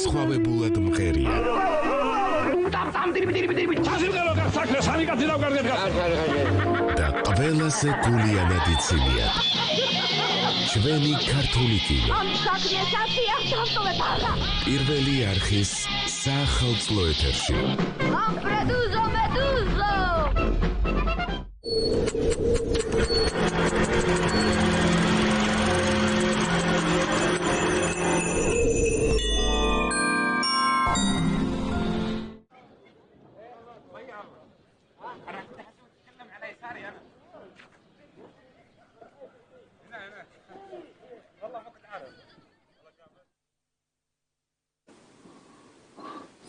განსხვავებულად მღერია. და ყველაზე გულიანად იცილია. ჩვენი ქართული კინო. პირველი არხის საახალწლო ეთერში.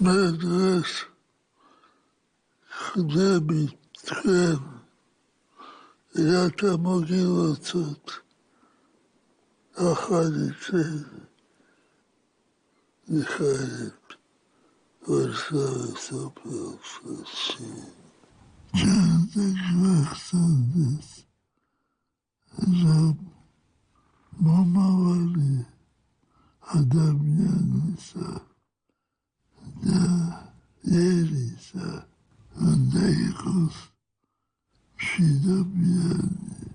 Medres ხდები თქვენ რათა მოგილოცოთ ახალი წელი მიხარებ ვარსავის ოფისში ჯანდაგვახსენდეს რომ მომავალი ადამიანისა და ერისა უნდა იყოს მშვიდობიანი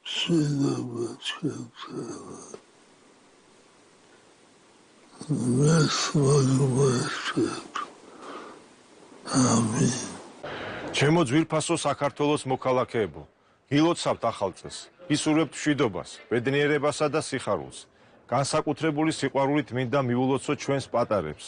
მშვიდობა ჩვენთავა მას მოგმართ ამინ ჩემო ძვირფასო საქართველოს მოქალაქეებო გილოცავთ ახალ წელს ისურვებთ მშვიდობას ბედნიერებასა და სიხარულს განსაკუთრებული სიყვარულით მინდა მივულოცოთ ჩვენს პატარებს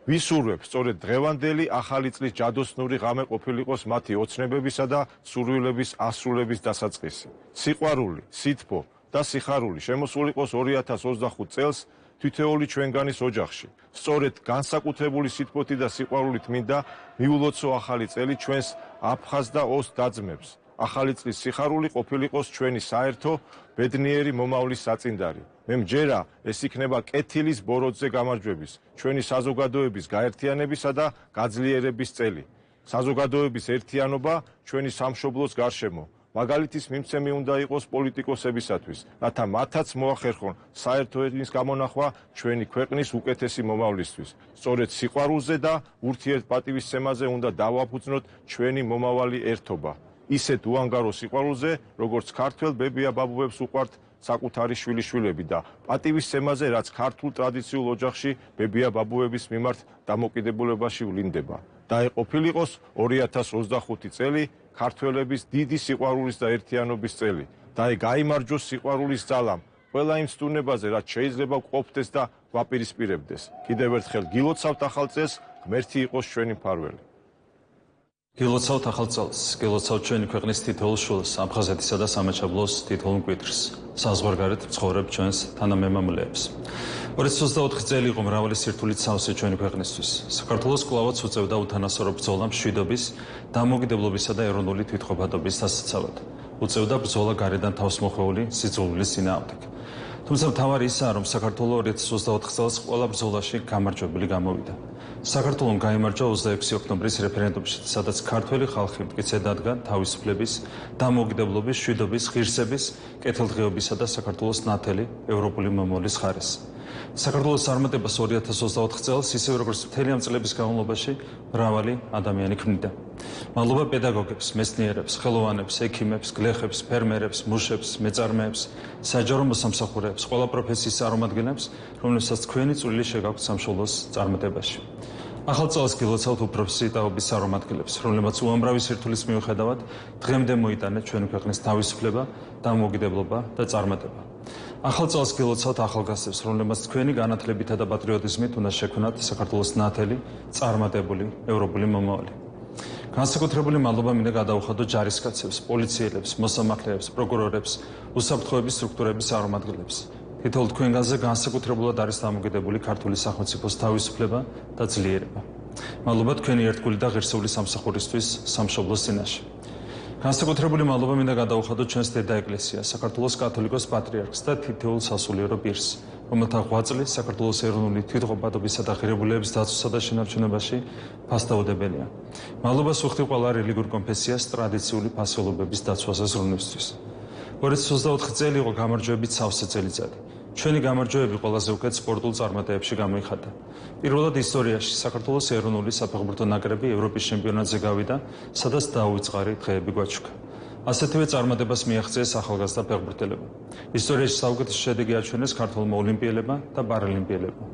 ვისურვებ სწორედ დღევანდელი ახალი წლის ჯადოსნური ღამე ყოფილიყოს მათი ოცნებებისა და სურვილების ასრულების დასაწყისი. სიყვარული, სითბო და სიხარული შემოსულიყოს 2025 წელს თითოეული ჩვენგანის ოჯახში. სწორედ განსაკუთრებული სითბოთი და სიყვარულით მინდა მივულოცო ახალი წელი ჩვენს აფხაზ და ოს დაძმებს. ახალი წლის სიხარული ყოფილიყოს ჩვენი საერთო ბედნიერი მომავლის საწინდარი. მე მჯერა ეს იქნება კეთილის ბოროტზე გამარჯვების, ჩვენი საზოგადოების გაერთიანებისა და გაძლიერების წელი. საზოგადოების ერთიანობა ჩვენი სამშობლოს გარშემო. მაგალითის მიმცემი უნდა იყოს პოლიტიკოსებისათვის, რათა მათაც მოახერხონ საერთო ენის გამონახვა ჩვენი ქვეყნის უკეთესი მომავლისთვის. სწორედ სიყვარულზე და ურთიერთპატივისცემაზე უნდა დავაფუძნოთ ჩვენი მომავალი ერთობა. ისეთ უანგარო სიყვარულზე, როგორც ქართველ ბებია-ბაბუებს უყვართ საკუთარი შვილიშვილები და პატივისცემაზე, რაც ქართულ ტრადიციულ ოჯახში ბებია-ბაბუების მიმართ დამოკიდებულებაში ვლინდება. დაეყოფილიყოს 2025 წელი ქართველების დიდი სიყვარულის და ერთიანობის წელი. გაიმარჯვოს სიყვარულის ძალამ ყველა იმ სტუნებაზე, რაც შეიძლება გვყოფდეს და გვაპირისპირებდეს. კიდევ ერთხელ გილოცავთ ახალ წელს, ღმერთი იყოს ჩვენი მფარველი. გილოცავთ ახალ წელს, გილოცავთ ჩვენი ქვეყნის თითოეულ შვილს, აფხაზეთისა და სამაჩაბლოს თითოეულ მკვიდრს, საზღვარგარეთ მცხოვრებ ჩვენს თანამემამულეებს. 2024 წელი იყო მრავალი სირთულით სავსე ჩვენი ქვეყნისთვის. საქართველოს კვლავაც უწევდა უთანასწორო ბრძოლა მშვიდობის, დამოუკიდებლობისა და ეროვნული თვითყოფადობის დასაცავად. უწევდა ბრძოლა გარედან თავსმოხვეული სიძულვილის წინააღმდეგ. თუმცა მთავარი ისაა, რომ საქართველო 2024 წელს ყველა ბრძოლაში გამარჯვებული გამოვიდა. საქართველომ გაიმარჯვა 26 ოქტომბრის რეფერენდუმში, სადაც ქართველი ხალხი მტკიცედ დადგა თავისუფლების, დამოუკიდებლობის, მშვიდობის, ღირსების, კეთილდღეობისა და საქართველოს ნათელი ევროპული მომავლის ხარეს. საქართველოს წარმატებას 2024 წელს, ისევე როგორც მთელი ამ წლების განმავლობაში, მრავალი ადამიანი ქმნიდა. მადლობა პედაგოგებს, მეცნიერებს, ხელოვანებს, ექიმებს, გლეხებს, ფერმერებს, მუშებს, მეწარმეებს, საჯარო მოსამსახურეებს, ყველა პროფესიის წარმომადგენლებს, რომლებსაც თქვენი წვლილი შეგაქვთ სამშობლოს წარმატებაში. ახალ წელს გილოცავთ უფროსი ტაობის წარმომადგენლებს, რომლებმაც უამრავი სირთულის მიუხედავად დღემდე მოიტანეთ ჩვენი ქვეყნის თავისუფლება, დამოუკიდებლობა და წარმატება. ახალ წელს გილოცავთ ახალგაზრდებს, რომლებმაც თქვენი განათლებითა და პატრიოტიზმით უნდა შექმნათ საქართველოს ნათელი, წარმატებული ევროპული მომავალი. განსაკუთრებული მადლობა მინდა გადაუხადოთ ჯარისკაცებს, პოლიციელებს, მოსამართლეებს, პროკურორებს, უსაფრთხოების სტრუქტურების წარმომადგენლებს. თითოეულ თქვენგანზე განსაკუთრებულად არის დამოკიდებული ქართული სახელმწიფოს თავისუფლება და ძლიერება. მადლობა თქვენი ერთგული და ღირსეული სამსახურისთვის სამშობლოს წინაშე. განსაკუთრებული მადლობა მინდა გადაუხადოთ ჩვენს დედა ეკლესიას, საქართველოს კათოლიკოს პატრიარქს და თითოეულ სასულიერო პირს, რომელთა ღვაწლი საქართველოს ეროვნული თვითყოფადობისა და ღირებულებების დაცვასა და შენარჩუნებაში ფასდაუდებელია. მადლობას ვუხდით ყველა რელიგიურ კონფესიას ტრადიციული ფასეულობების დაცვაზე ზრუნვისთვის. 2024 წელი იყო გამარჯვებით სავსე წელიწადი. ჩვენი გამარჯვებები ყველაზე უკეთ სპორტულ წარმატებებში გამოიხატა. პირველად ისტორიაში საქართველოს ეროვნული საფეხბურთო ნაკრები ევროპის ჩემპიონატზე გავიდა, სადაც დაუვიწყარი დღეები გვაჩვქა. ასეთივე წარმატებას მიაღწიეს ახალგაზრდა ფეხბურთელებმა. ისტორიაში საუკეთესო შედეგი აჩვენეს ქართველმა ოლიმპიელებმა და პარალიმპიელებმა.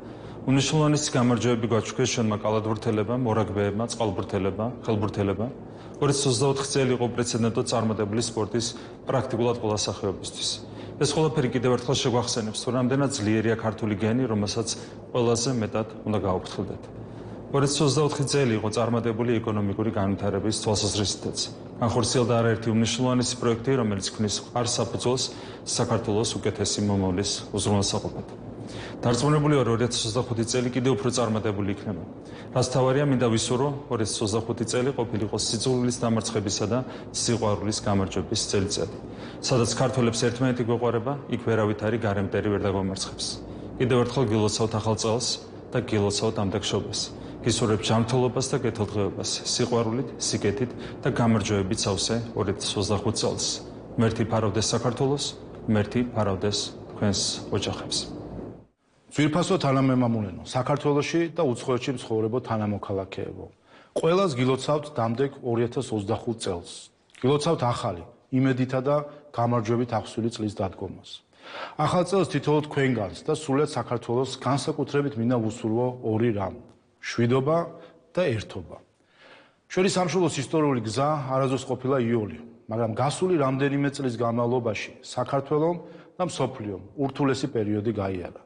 უნიშნულოვანესი გამარჯვებები გვაჩვქეს ჩვენმა კალათბურთელებმა, მორაგბეებმა, წყალბურთელებმა, ხელბურთელებმა. 2024 წელი იყო პრეცედენტოდ წარმატებული სპორტის პრაქტიკულად ყველა სახეობისთვის. ეს ყველაფერი კიდევ ერთხელ შეგვახსენებს, თუ რამდენად ძლიერია ქართული გენი, რომელსაც ყველაზე მეტად უნდა გაუფრთხილდეთ. 2024 წელი იყო წარმატებული ეკონომიკური განვითარების თვალსაზრისითაც. განხორციელდა არაერთი უმნიშვნელოვანესი პროექტი, რომელიც ქმნის მყარ საფუძველს საქართველოს უკეთესი მომავლის უზრუნველსაყოფად. დარწმუნებული ვარ, 2025 წელი კიდევ უფრო წარმატებული იქნება. რაც თავარია, მინდა ვისურვო, 2025 წელი ყოფილიყო სიძულვილის დამარცხებისა და სიყვარულის გამარჯვების წელიწადი. სადაც ქართველებს ერთმანეთი გვეყვარება, იქ ვერავითარი გარემტერი ვერ დაგვამარცხებს. კიდევ ერთხელ გილოცავთ ახალ წელს და გილოცავთ ამდაგშობას. გისურვებ ჯანმრთელობას და კეთილდღეობას, სიყვარულით, სიკეთით და გამარჯვებით სავსე 2025 წელს. ღმერთი ფარავდეს საქართველოს, ღმერთი ფარავდეს თქვენს ოჯახებს. ძვირფასო თანამემამულენო, საქართველოში და უცხოეთში მცხოვრებო თანამოქალაქეებო. ყველას გილოცავთ დამდეგ 2025 წელს. გილოცავთ ახალი, იმედითა და გამარჯვებით აღსული წლის დადგომას. ახალ წელს თითოეულ თქვენგანს და სრულიად საქართველოს განსაკუთრებით მინდა ვუსურვო ორი რამ: შვიდობა და ერთობა. ჩვენი სამშობლოს ისტორიული გზა არასდროს ყოფილა იოლი, მაგრამ გასული რამდენიმე წლის განმავლობაში საქართველომ და მსოფლიომ ურთულესი პერიოდი გაიარა.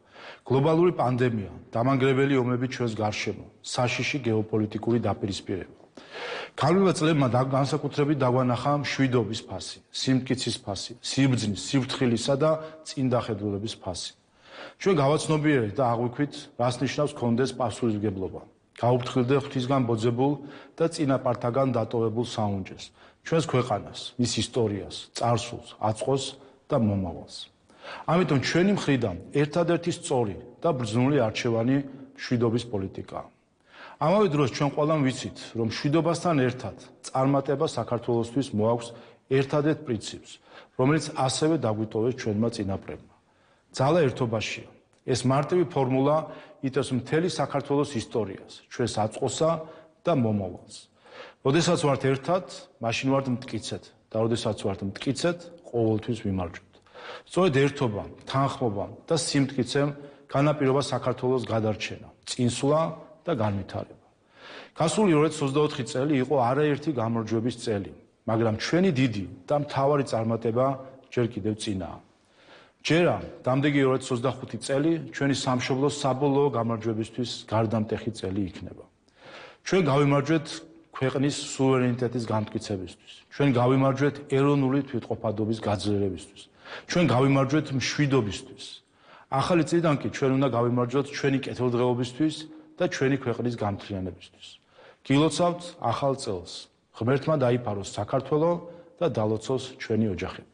გლობალური პანდემია, დამანგრეველი ომები ჩვენს გარშემო, საშიში გეოპოლიტიკური დაპირისპირება. განვლილ წლებმა განსაკუთრებით დაგვანახა მშვიდობის ფასი, სიმტკიცის ფასი, სიბრძნის, სიფრთხილისა და წინდახედულების ფასი. ჩვენ გავაცნობიერეთ და აღვიქვით, რას ნიშნავს გქონდეს პასუხისმგებლობა. გაუფრთხილდე ღვთისგან ბოძებულ და წინაპართაგან დატოვებულ საუნჯეს, ჩვენს ქვეყანას, მის ისტორიას, წარსულს, აწყოს და მომავალს. ამიტომ ჩვენი მხრიდან ერთადერთი სწორი და ბრძნული არჩევანი მშვიდობის პოლიტიკაა. ამავე დროს ჩვენ ყველამ ვიცით, რომ მშვიდობასთან ერთად წარმატება საქართველოსთვის მოაქვს ერთადერთ პრინციპს, რომელიც ასევე დაგვიტოვეს ჩვენმა წინაპრებმა. ძალა ერთობაშია. ეს მარტივი ფორმულა იტევს მთელი საქართველოს ისტორიას, ჩვენს აწყოსა და მომავალს. როდესაც ვართ ერთად, მაშინ ვართ მტკიცედ და როდესაც ვართ მტკიცედ, ყოველთვის ვიმარჯვებთ. სწორედ ერთობამ, თანხმობამ და სიმტკიცემ განაპირობა საქართველოს გადარჩენა, წინსვლა და განვითარება. გასული 2024 წელი იყო არაერთი გამარჯვების წელი, მაგრამ ჩვენი დიდი და მთავარი წარმატება ჯერ კიდევ წინაა. ჯერა დამდეგი 2025 წელი ჩვენი სამშობლოს საბოლოო გამარჯვებისთვის გარდამტეხი წელი იქნება. ჩვენ გავიმარჯვეთ ქვეყნის სუვერენიტეტის განმტკიცებისთვის. ჩვენ გავიმარჯვეთ ეროვნული თვითყოფადობის გაძლიერებისთვის. ჩვენ გავიმარჯვეთ მშვიდობისთვის. ახალი წლიდან კი ჩვენ უნდა გავიმარჯვოთ ჩვენი კეთილდღეობისთვის და ჩვენი ქვეყნის გამთლიანებისთვის. გილოცავთ ახალ წელს. ღმერთმა დაიფაროს საქართველო და დალოცოს ჩვენი ოჯახები.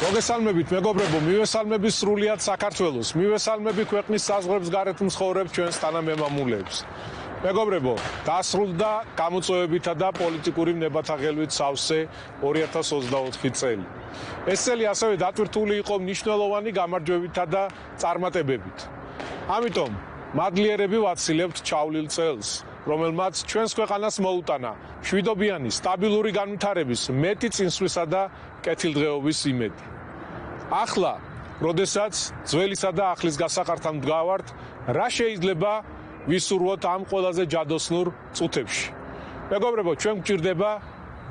მოგესალმებით მეგობრებო, მივესალმები სრულიად საქართველოს, მივესალმები ქვეყნის საზღვრებს გარეთ მცხოვრებ ჩვენს თანამემამულეებს. მეგობრებო, დასრულდა გამოწვევებითა და პოლიტიკური ნებათაღელვით სავსე 2024 წელი. ეს წელი ასევე დატვირთული იყო მნიშვნელოვანი გამარჯვებითა და წარმატებებით. ამიტომ მადლიერები ვაცილებთ ჩავლილ წელს, რომელმაც ჩვენს ქვეყანას მოუტანა მშვიდობიანი, სტაბილური განვითარების, მეტი წინსვლისა და კეთილდღეობის იმედი. ახლა, როდესაც ძველისა და ახლის გასაყართან მდგავართ, რა შეიძლება ვისურვოთ ამ ყველაზე ჯადოსნურ წუთებში. მეგობრებო, ჩვენ გვჭირდება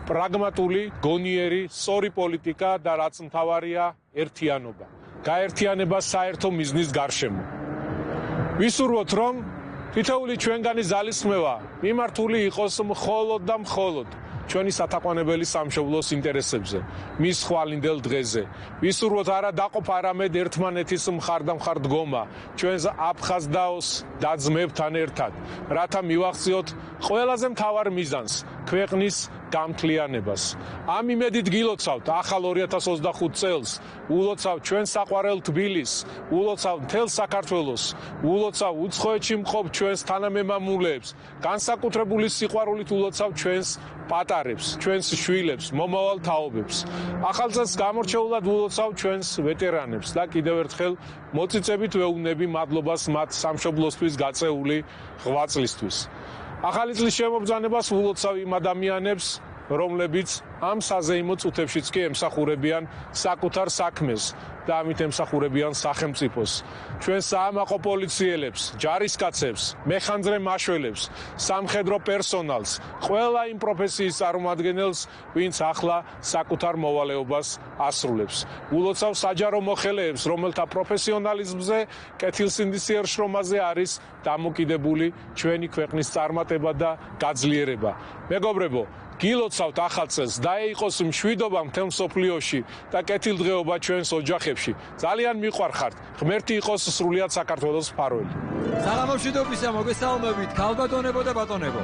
პრაგმატული, გონიერი, სწორი პოლიტიკა და რაც მთავარია, ერთიანობა. გაერთიანება საერთო მიზნის გარშემო. ვისურვოთ, რომ თითოეული ჩვენგანი ძალისხმევა მიმართული იყოს მხოლოდ და მხოლოდ ჩვენი სათაყვანებელი სამშობლოს ინტერესებზე, მის ხვალინდელ დღეზე. ვისურვოთ არა დაყოფ არამედ ერთმანეთის მხარდამხარ დგომა, ჩვენს აფხაზდაოს და ძმებთან ერთად, რათა მივახციოთ ყველაზე მთავარ მიზანს, ქვეყნის გამთლიანებას. ამ იმედით გილოცავთ ახალ 2025 წელს, ულოცავ ჩვენ საყვარელ თბილისს, ულოცავ მთელ საქართველოს, ულოცავ უცხოეთში მყოფ ჩვენს თანამემამულეებს, განსაკუთრებული სიყვარულით ულოცავ ჩვენს პატარებს, ჩვენს შვილებს, მომავალ თაობებს. ახალ წელს გამორჩეულად ულოცავ ჩვენს ვეტერანებს და კიდევ ერთხელ მოწიწებით ვეუბნები მადლობას მათ სამშობლოსთვის გაწეული ღვაწლისთვის. ახალი წლის შემობრძანებას ულოცავ იმ ადამიანებს, რომლებიც ამ საზეიმო წუთებშიც კი ემსახურებიან საკუთარ საქმეს და ამით ემსახურებიან სახელმწიფოს. ჩვენ საამაყო პოლიციელებს, ჯარისკაცებს, მეხანძრე მაშველებს, სამხედრო პერსონალს, ყველა იმ პროფესიის წარმომადგენელს, ვინც ახლა საკუთარ მოვალეობას ასრულებს. ულოცავ საჯარო მოხელეებს, რომელთა პროფესიონალიზმზე, კეთილსინდისიერ შრომაზე არის დამოკიდებული ჩვენი ქვეყნის წარმატება და გაძლიერება. მეგობრებო, გილოცავთ ახალ წელს, დაეიყოს მშვიდობა მთელ მსოფლიოში და კეთილდღეობა ჩვენს ოჯახებში. ძალიან მიყვარხართ. ღმერთი იყოს სრულიად საქართველოს მფარველი. საღამომშვიდობისა, მოგესალმებით, ქალბატონებო და ბატონებო.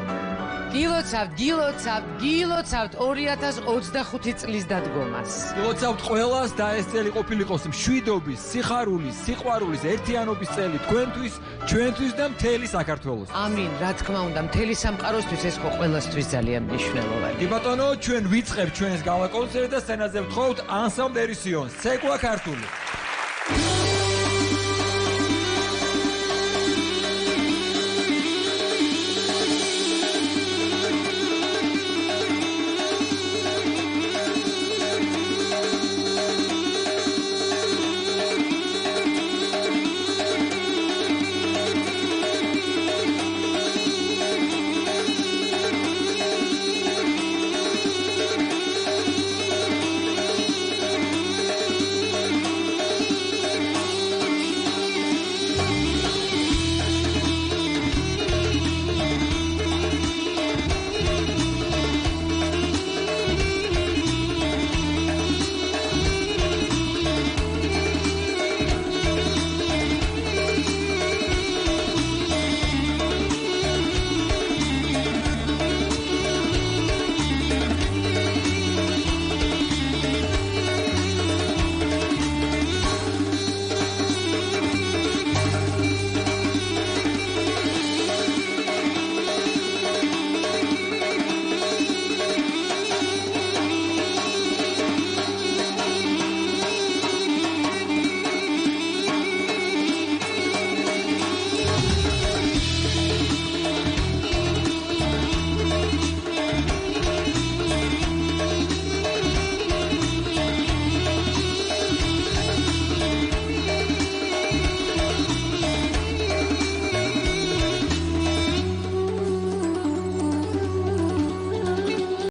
გილოცავთ 2025 წლის დადგომას. გილოცავთ ყველას და ეს წელი ყოფილიყოს მშვიდობის, სიხარულის, სიყვარულის, ერთიანობის წელი თქვენთვის, ჩვენთვის და მთელი საქართველოს. ამინ, რა თქმა უნდა, მთელი სამყაროსთვის ეს ხო ყველასთვის ძალიან მნიშვნელოვანია. კი ბატონო, ჩვენ ვიწყებთ ჩვენს გალა კონცერტს და სცენაზე ვთხოვთ ანსამბლ ერისიონს, ცეკვა ქართული.